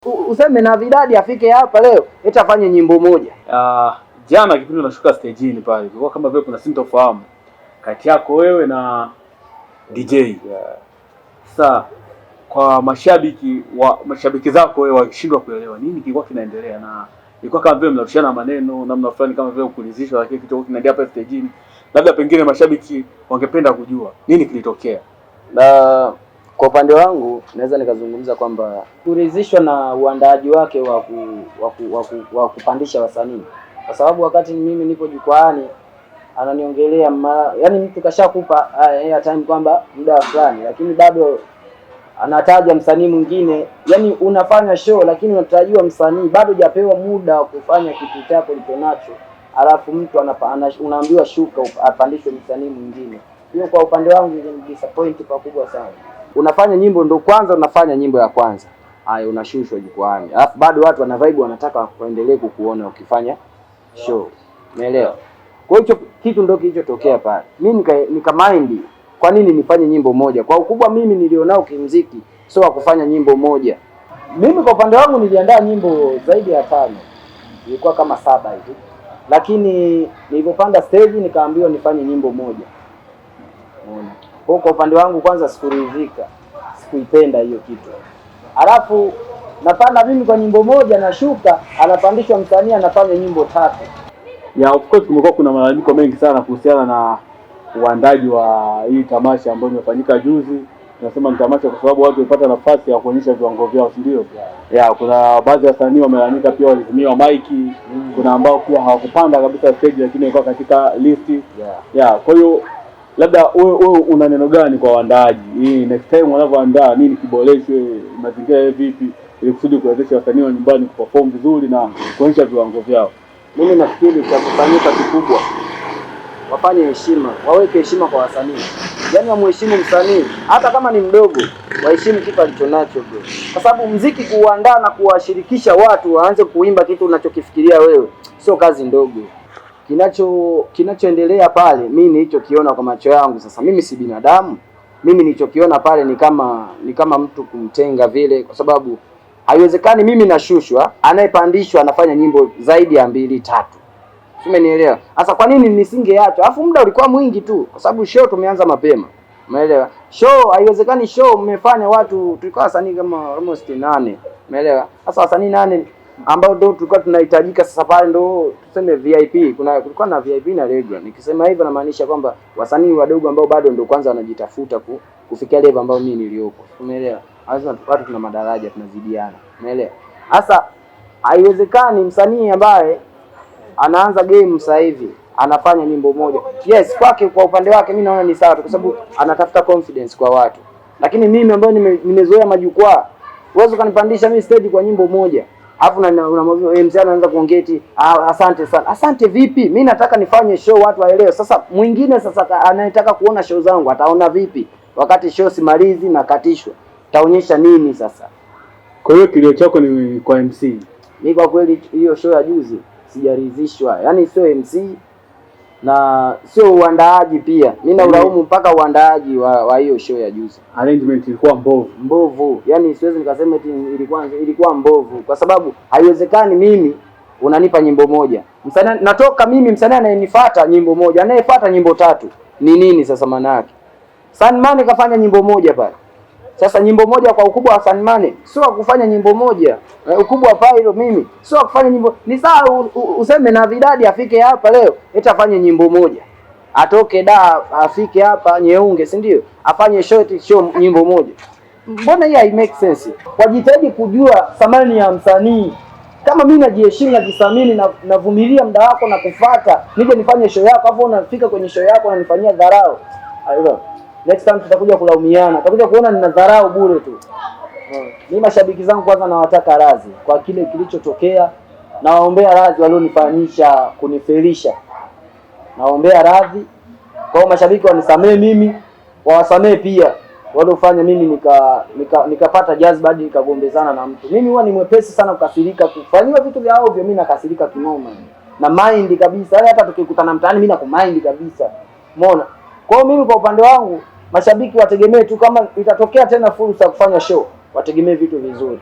useme na Vidadi afike hapa leo eti afanye nyimbo moja. Jana kipindi unashuka stage pale, ilikuwa kama vile kuna sintofahamu kati yako wewe na DJ. Sasa kwa mashabiki zako wewe wakishindwa kuelewa nini kilikuwa kinaendelea, na ilikuwa kama vile mnarushana maneno namna fulani, kama vile kulizishwa, lakini kitu kinaendelea hapa stage. Labda pengine mashabiki wangependa kujua nini kilitokea. Na kwa upande wangu naweza nikazungumza kwamba kuridhishwa na uandaaji wake wa kupandisha wasanii, kwa sababu wakati mimi nipo jukwaani ananiongelea yani mtu kashakupa time kwamba muda fulani, lakini bado anataja msanii mwingine. Yani unafanya show lakini unatarajiwa msanii bado hajapewa muda wa kufanya kitu chako ulichonacho, alafu mtu unaambiwa shuka apandishwe msanii mwingine. Hiyo kwa upande wangu ni disappoint pakubwa sana. Unafanya nyimbo ndo kwanza unafanya nyimbo ya kwanza, haya unashushwa jukwaani, alafu bado watu wana vibe wanataka kuendelea kukuona ukifanya show. Umeelewa? Kwa hiyo kitu ndio kilichotokea pale. Mimi nikamind kwa nini nifanye nyimbo moja? Kwa ukubwa mimi nilionao kimuziki sio wa kufanya nyimbo moja. Mimi kwa upande wangu niliandaa nyimbo zaidi ya 5. Ilikuwa kama 7 hivi. Lakini nilipopanda stage nikaambiwa nifanye nyimbo moja. Unaona? Kwa upande wangu kwanza sikuridhika. Sikuipenda hiyo kitu. Alafu napanda mimi kwa nyimbo moja na shuka, anapandishwa msanii anafanya nyimbo 3. Of course kumekuwa kuna malalamiko mengi sana kuhusiana na uandaji wa hii tamasha ambayo imefanyika juzi. Tunasema ni tamasha kwa sababu watu wamepata nafasi ya kuonyesha viwango vyao, si ndio? Kuna baadhi ya wasanii wamelalamika pia walizimiwa maiki. Kuna ambao pia hawakupanda kabisa stage lakini walikuwa katika list. Kwa hiyo labda wewe una neno gani kwa waandaaji? Hii next time wanapoandaa nini kiboreshwe, mazingira vipi ili kusudi kuwezesha wasanii wa nyumbani kuperform vizuri na kuonyesha viwango vyao? Mimi nafikiri cha kufanyika kikubwa wafanye heshima, waweke heshima kwa wasanii. Yaani wamheshimu msanii hata kama ni mdogo, waheshimu kitu alichonacho bro. Kwa sababu muziki kuandaa na kuwashirikisha watu waanze kuimba kitu unachokifikiria wewe sio kazi ndogo. Kinachoendelea pale mimi nilichokiona kwa macho yangu, sasa mimi si binadamu. Mimi nilichokiona pale ni kama mtu kumtenga vile, kwa sababu haiwezekani mimi nashushwa, anayepandishwa anafanya nyimbo zaidi ya 2 3. Umenielewa? Sasa kwa nini nisingeacha? Alafu muda ulikuwa mwingi tu kwa sababu show tumeanza mapema. Umeelewa? Show haiwezekani show mmefanya watu tulikuwa wasanii kama almost 8. Umeelewa? Sasa wasanii 8 ambao ndio tulikuwa tunahitajika sasa pale ndio tuseme VIP. Kulikuwa na VIP na regular. Nikisema hivyo namaanisha kwamba wasanii wadogo ambao bado ndio kwanza wanajitafuta kufikia level ambayo mimi niliopo. Umeelewa? Lazima watu tuna madaraja tunazidiana. Umeelewa? Sasa haiwezekani msanii ambaye anaanza game sasa hivi anafanya nyimbo moja. Yes, kwake kwa upande wake mimi naona ni sawa kwa sababu anatafuta confidence kwa watu. Lakini mimi ambaye nimezoea majukwaa, uwezo kanipandisha mimi stage kwa nyimbo moja. Alafu unamwambia MC anaanza kuongeti, asante sana. Asante vipi? Mimi nataka nifanye show watu waelewe. Sasa mwingine sasa anayetaka kuona show zangu ataona vipi? Wakati show simalizi na katishwa. Taonyesha nini sasa? Kwa hiyo kilio chako ni kwa MC. Mimi kwa kweli hiyo show ya juzi sijaridhishwa. Yaani sio MC na sio uandaaji pia. Mimi naulaumu mpaka uandaaji wa hiyo show ya juzi. Arrangement ilikuwa mbovu. Yaani siwezi nikasema eti ilikuwa mbovu kwa sababu haiwezekani mimi unanipa nyimbo moja. Msanii natoka mimi, msanii anayenifuata nyimbo moja, anayefuata nyimbo 3. Ni nini sasa maana yake? Sanmane kafanya nyimbo moja pale. Sasa nyimbo moja kwa ukubwa wa Sanmane sio kufanya nyimbo moja. Ukubwa wa Pyro mimi sio kufanya nyimbo. Ni sawa useme na Vidadi afike hapa leo eti afanye nyimbo moja. Atoke afike hapa Nyeunge, si ndio? Afanye show nyimbo moja. Mbona hii hai make sense? Wajitahidi kujua thamani ya msanii. Kama mimi najiheshimu na jisamini navumilia muda wako na kufuata, nije nifanye show yako hapo unafika kwenye show yako unanifanyia dharau. Aiyo. Next time tutakuja kulaumiana. Tutakuja kuona nina dharau bure tu. Mimi mashabiki zangu kwanza nawataka radhi kwa kile kilichotokea. Nawaombea radhi walionifanyisha kunifelisha. Naombea radhi kwa mashabiki wanisamee mimi, wawasamee pia waliofanya mimi nikapata jazba hadi nikagombezana na mtu. Mimi huwa ni mwepesi sana kukasirika, kufanywa vitu vya ovyo mimi nakasirika kinoma. Na mind kabisa. Hata tukikutana mtaani mimi nakumind kabisa. Umeona? Kwa hiyo mimi kwa upande wangu mashabiki wategemee tu kama itatokea tena fursa ya kufanya show, wategemee vitu vizuri.